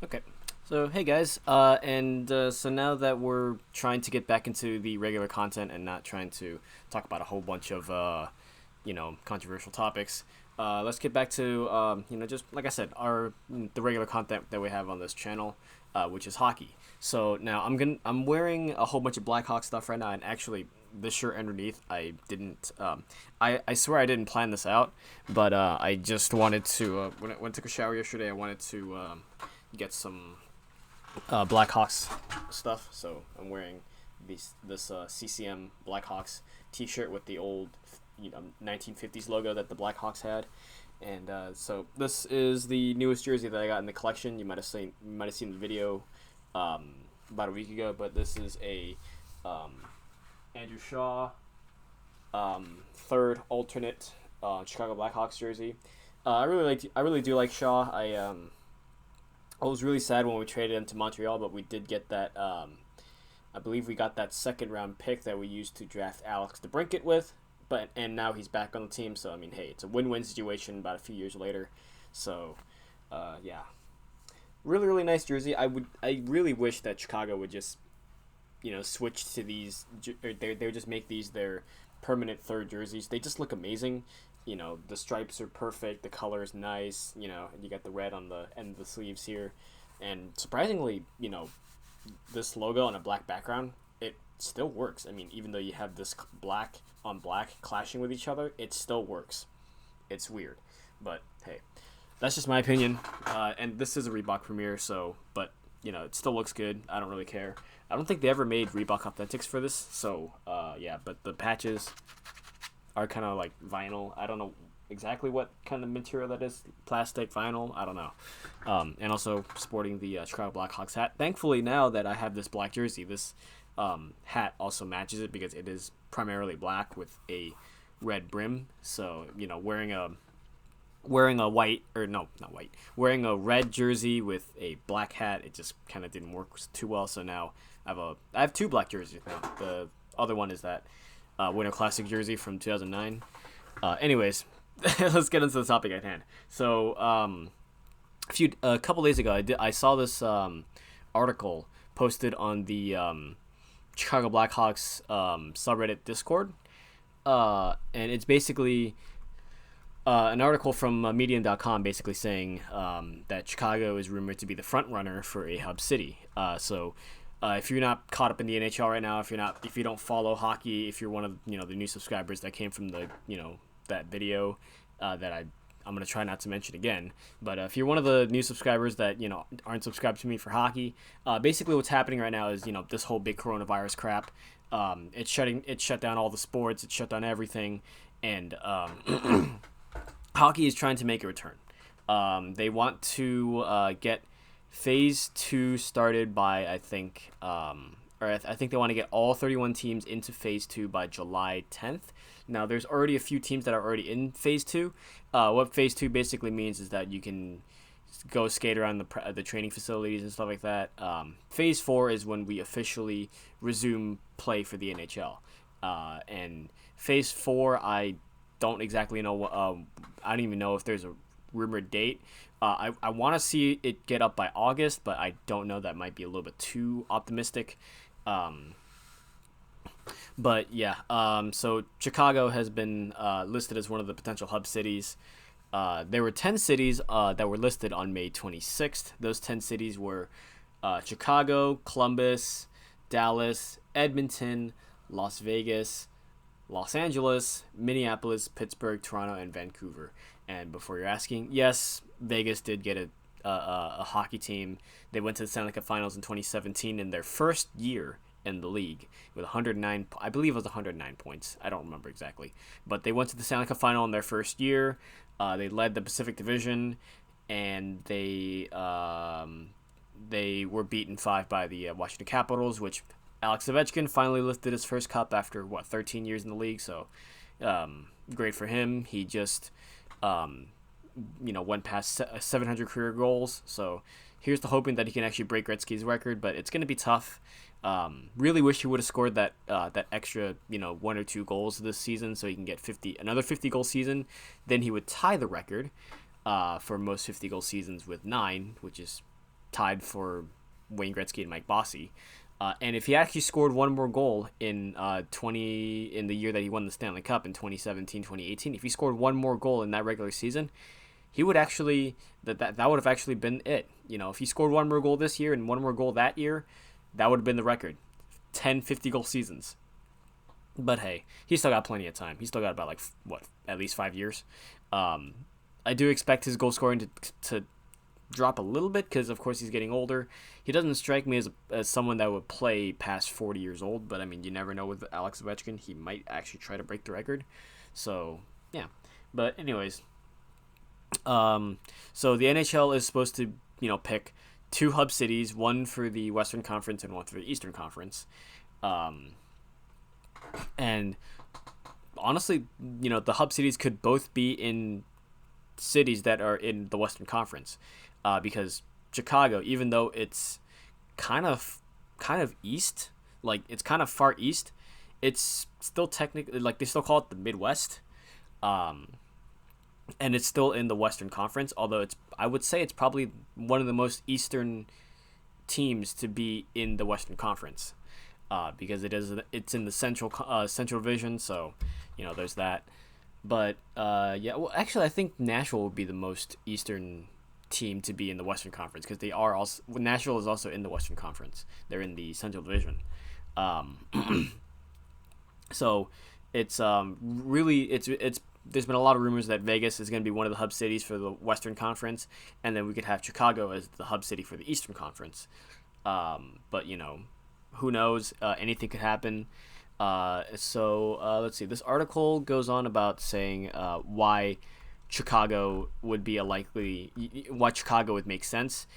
Okay. So, hey guys, so now that we're trying to get back into the regular content and not trying to talk about a whole bunch of, controversial topics, let's get back to, just like I said, the regular content that we have on this channel, which is hockey. So now I'm wearing a whole bunch of Blackhawk stuff right now, and actually, this shirt underneath, I didn't, I swear I didn't plan this out, but I just wanted to, when I took a shower yesterday, I wanted to, get some Blackhawks stuff. So I'm wearing this CCM Blackhawks T-shirt with the old 1950s logo that the Blackhawks had, and so this is the newest jersey that I got in the collection. You might have seen the video about a week ago, but this is a um, Andrew Shaw third alternate Chicago Blackhawks jersey. I really do like Shaw. I was really sad when we traded him to Montreal, but we did get that. I believe we got that second round pick that we used to draft Alex DeBrincat with. And now he's back on the team. So I mean, hey, it's a win-win situation. About a few years later, so yeah, really nice jersey. I really wish that Chicago would just switch to these. Or they would just make these their permanent third jerseys. They just look amazing. The stripes are perfect, the color is nice. You got the red on the end of the sleeves here, and surprisingly, this logo on a black background, it still works. I mean, even though you have this black on black clashing with each other, it still works. It's weird, but hey, that's just my opinion. And this is a Reebok premiere, so but it still looks good. I don't really care. I don't think they ever made Reebok Authentics for this, so yeah. But the patches are kind of like vinyl. I don't know exactly what kind of material that is. Plastic, vinyl, I don't know. And also sporting the Chicago Blackhawks hat. Thankfully, now that I have this black jersey, this hat also matches it because it is primarily black with a red brim. So wearing a white, or no, not white, wearing a red jersey with a black hat, it just kind of didn't work too well. So now I have two black jerseys now. The other one is that Winter Classic jersey from 2009. Anyways, let's get into the topic at hand. So a couple days ago, I saw this article posted on the Chicago Blackhawks subreddit Discord, and it's basically an article from Medium.com basically saying that Chicago is rumored to be the front runner for a hub city. If you're not caught up in the NHL right now, if you don't follow hockey, if you're one of the new subscribers that came from the that video that I'm gonna try not to mention again, but if you're one of the new subscribers that aren't subscribed to me for hockey, basically what's happening right now is this whole big coronavirus crap. It shut down all the sports, it shut down everything, and hockey is trying to make a return. They want to get phase 2 started by I think they want to get all 31 teams into phase 2 by July 10th. Now there's already a few teams that are already in phase 2. What phase 2 basically means is that you can go skate around the training facilities and stuff like that. Phase 4 is when we officially resume play for the NHL. And phase 4, I don't exactly know. I don't even know if there's a rumored date. I want to see it get up by August, but I don't know. That might be a little bit too optimistic. But yeah, so Chicago has been listed as one of the potential hub cities. There were 10 cities that were listed on May 26th. Those 10 cities were Chicago, Columbus, Dallas, Edmonton, Las Vegas, Los Angeles, Minneapolis, Pittsburgh, Toronto, and Vancouver. And before you're asking, yes, Vegas did get a hockey team. They went to the Stanley Cup Finals in 2017 in their first year in the league with 109. I believe it was 109 points. I don't remember exactly, but they went to the Stanley Cup Final in their first year. They led the Pacific Division, and they were beaten 5 by the Washington Capitals, which Alex Ovechkin finally lifted his first cup after 13 years in the league. So great for him. He just went past 700 career goals. So here's to hoping that he can actually break Gretzky's record, but it's going to be tough. Really wish he would have scored that extra 1 or 2 goals this season, so he can get another 50 goal season. Then he would tie the record for most 50 goal seasons with 9, which is tied for Wayne Gretzky and Mike Bossy. And if he actually scored one more goal in 20 in the year that he won the Stanley Cup in 2017, 2018, if he scored one more goal in that regular season, he would actually that would have actually been it. If he scored one more goal this year and one more goal that year, that would have been the record. 10 50-goal seasons. But hey, he's still got plenty of time. He's still got about at least 5 years. I do expect his goal scoring to drop a little bit because, of course, he's getting older. He doesn't strike me as someone that would play past 40 years old, but I mean, you never know with Alex Ovechkin. He might actually try to break the record. So, yeah. But anyways, so the NHL is supposed to, pick two hub cities, one for the Western Conference and one for the Eastern Conference. And honestly, the hub cities could both be in cities that are in the Western Conference, because Chicago, even though it's kind of east, like it's kind of far east, it's still technically they still call it the Midwest, and it's still in the Western Conference. Although I would say it's probably one of the most eastern teams to be in the Western Conference, because it's in the Central Division. So, there's that. But yeah, well, actually, I think Nashville would be the most eastern team to be in the Western Conference because they are also Nashville is also in the Western Conference. They're in the Central Division. So it's really it's there's been a lot of rumors that Vegas is going to be one of the hub cities for the Western Conference, and then we could have Chicago as the hub city for the Eastern Conference. But who knows? Anything could happen. So let's see. This article goes on about saying why Chicago would be why Chicago would make sense.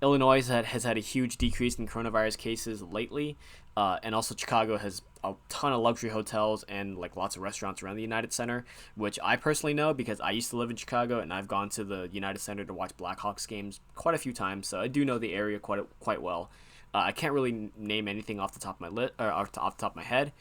Illinois has had a huge decrease in coronavirus cases lately, and also Chicago has a ton of luxury hotels and lots of restaurants around the United Center, which I personally know because I used to live in Chicago and I've gone to the United Center to watch Blackhawks games quite a few times, so I do know the area quite well. I can't really name anything off the top of off the top of my head,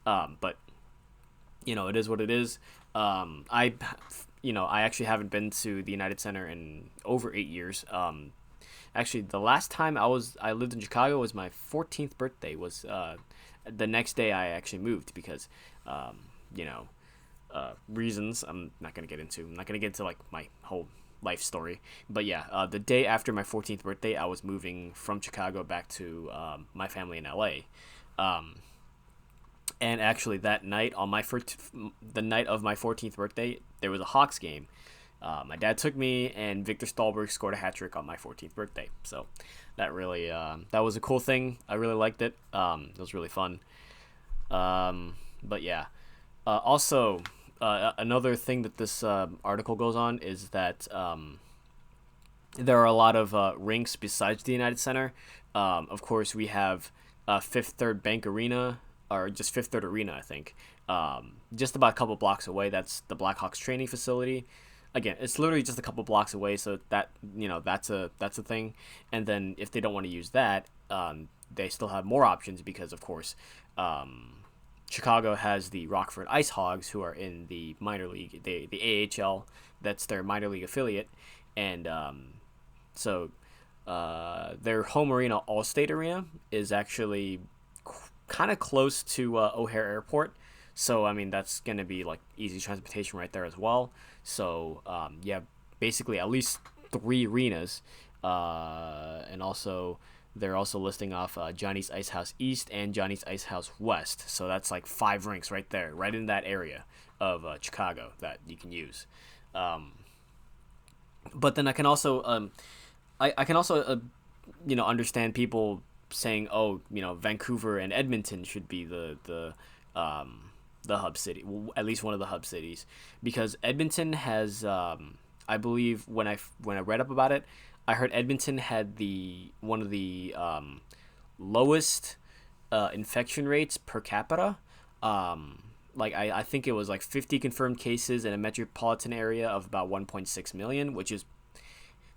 but it is what it is. I actually haven't been to the United Center in over 8 years. Actually, the last time I lived in Chicago was my 14th birthday. Was the next day I actually moved because, reasons I'm not gonna get into. I'm not gonna get into my whole life story, but yeah, the day after my 14th birthday, I was moving from Chicago back to my family in LA, and actually that night the night of my 14th birthday, there was a Hawks game. My dad took me, and Victor Stahlberg scored a hat trick on my 14th birthday. So that really that was a cool thing. I really liked it. It was really fun. But yeah, also. Another thing that this article goes on is that there are a lot of rinks besides the United Center. Of course, we have Fifth Third Bank Arena, or just Fifth Third Arena, I think. Just about a couple blocks away, that's the Blackhawks training facility. Again, it's literally just a couple blocks away, so that that's a thing. And then if they don't want to use that, they still have more options because, of course, Chicago has the Rockford Ice Hogs, who are in the minor league, the AHL. That's their minor league affiliate, and so their home arena, Allstate Arena, is actually kind of close to O'Hare Airport. So I mean, that's gonna be easy transportation right there as well. So yeah, basically at least 3 arenas, and also. They're also listing off Johnny's Ice House East and Johnny's Ice House West. So that's 5 rinks right there, right in that area of Chicago that you can use. But then I can also, I can also, understand people saying, oh, Vancouver and Edmonton should be the hub city, at least one of the hub cities, because Edmonton has, I believe when I read up about it, I heard Edmonton had one of the lowest infection rates per capita. I think it was 50 confirmed cases in a metropolitan area of about 1.6 million, which is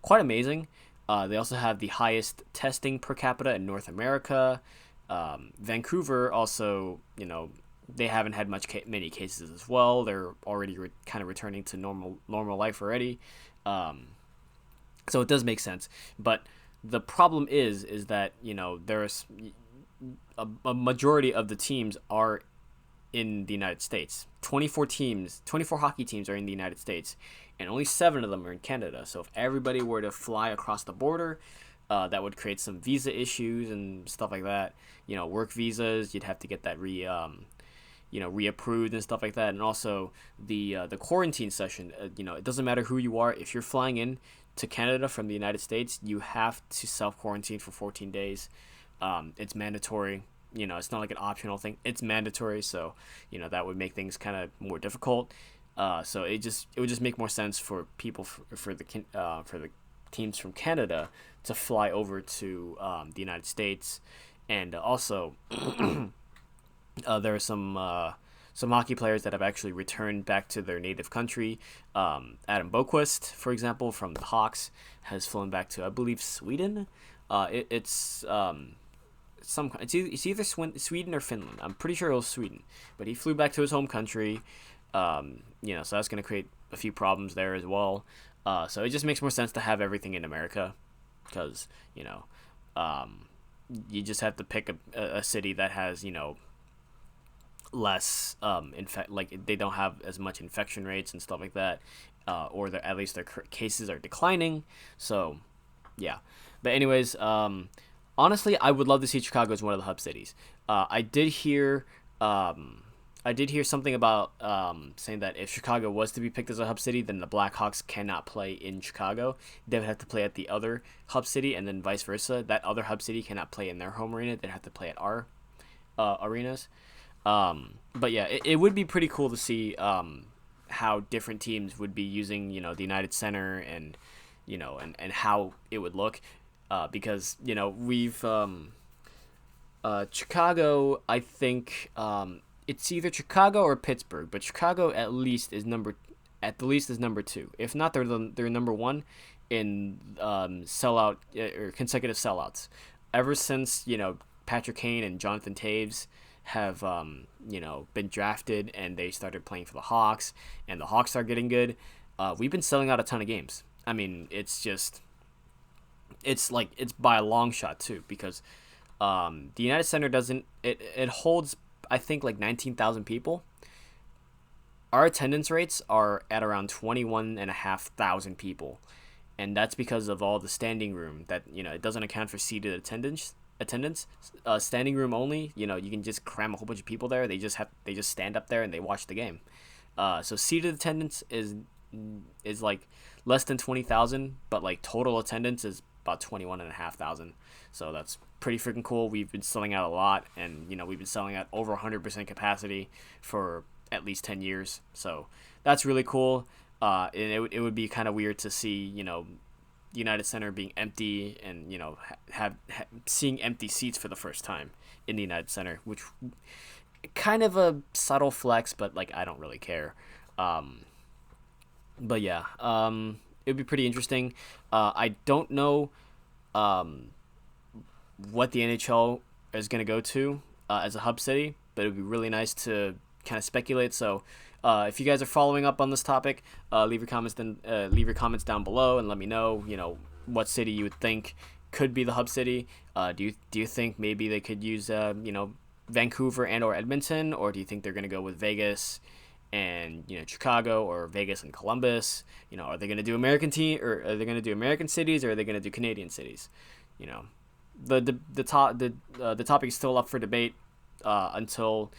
quite amazing. They also have the highest testing per capita in North America. Vancouver also, they haven't had many cases as well. They're already kind of returning to normal life already. So it does make sense. But the problem is that there's a majority of the teams are in the United States. 24 hockey teams are in the United States, and only 7 of them are in Canada. So if everybody were to fly across the border, that would create some visa issues and stuff like that. Work visas, you'd have to get that reapproved and stuff like that. And also the quarantine session. It doesn't matter who you are. If you're flying in to Canada from the United States, you have to self quarantine for 14 days. It's mandatory. It's not like an optional thing. It's mandatory, so that would make things kind of more difficult. So it would just make more sense for people for the teams from Canada to fly over to the United States, and also there are some hockey players that have actually returned back to their native country. Adam Boquist, for example, from the Hawks, has flown back to, I believe, Sweden. It's either Sweden or Finland. I'm pretty sure it was Sweden, but he flew back to his home country. So that's going to create a few problems there as well. So it just makes more sense to have everything in America, because you just have to pick a city that has less like they don't have as much infection rates and stuff like that, or at least their cases are declining. So yeah, but anyways, honestly, I would love to see Chicago as one of the hub cities. I did hear something about saying that if Chicago was to be picked as a hub city, then the Blackhawks cannot play in Chicago. They would have to play at the other hub city, and then vice versa. That other hub city cannot play in their home arena. They'd have to play at our arenas. But yeah, it would be pretty cool to see how different teams would be using the United Center, and and how it would look, because we've Chicago, I think it's either Chicago or Pittsburgh, but Chicago at least is number 2. If not, they're number 1 in sellout or consecutive sellouts ever since Patrick Kane and Jonathan Taves have been drafted, and they started playing for the Hawks, and the Hawks are getting good. We've been selling out a ton of games. I mean, it's by a long shot too, because the United Center doesn't it holds, I think, like 19,000 people. Our attendance rates are at around 21,500 people, and that's because of all the standing room that it doesn't account for seated attendance. Standing room only, you can just cram a whole bunch of people there. They just stand up there and they watch the game. So seated attendance is like less than 20,000, but like total attendance is about 21,500. So that's pretty freaking cool. We've been selling out a lot, and we've been selling at over 100% capacity for at least 10 years. So that's really cool. And it would be kind of weird to see United Center being empty, and seeing empty seats for the first time in the United Center, which kind of a subtle flex, but like I don't really care. But yeah, it'd be pretty interesting. I don't know what the NHL is going to go to as a hub city, but it would be really nice to kind of speculate. So if you guys are following up on this topic, leave your comments down below, and let me know what city you would think could be the hub city. Do you think maybe they could use Vancouver and or Edmonton, or do you think they're going to go with Vegas and Chicago, or Vegas and Columbus? Are they going to do American cities, or are they going to do Canadian cities? The topic is still up for debate until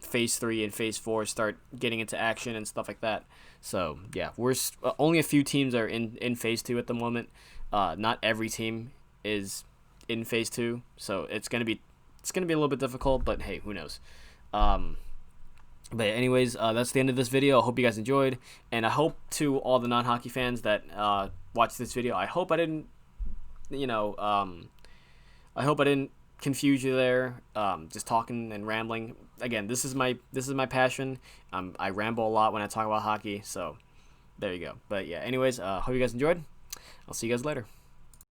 phase 3 and phase 4 start getting into action and stuff like that. So yeah, we're only a few teams are in phase 2 at the moment. Not every team is in phase 2, so it's gonna be a little bit difficult, but hey, who knows. But anyways, that's the end of this video. I hope you guys enjoyed, and I hope to all the non-hockey fans that watch this video, I hope I didn't confuse you there, just talking and rambling. Again, this is my passion. I ramble a lot when I talk about hockey, so there you go. But yeah, anyways, hope you guys enjoyed. I'll see you guys later.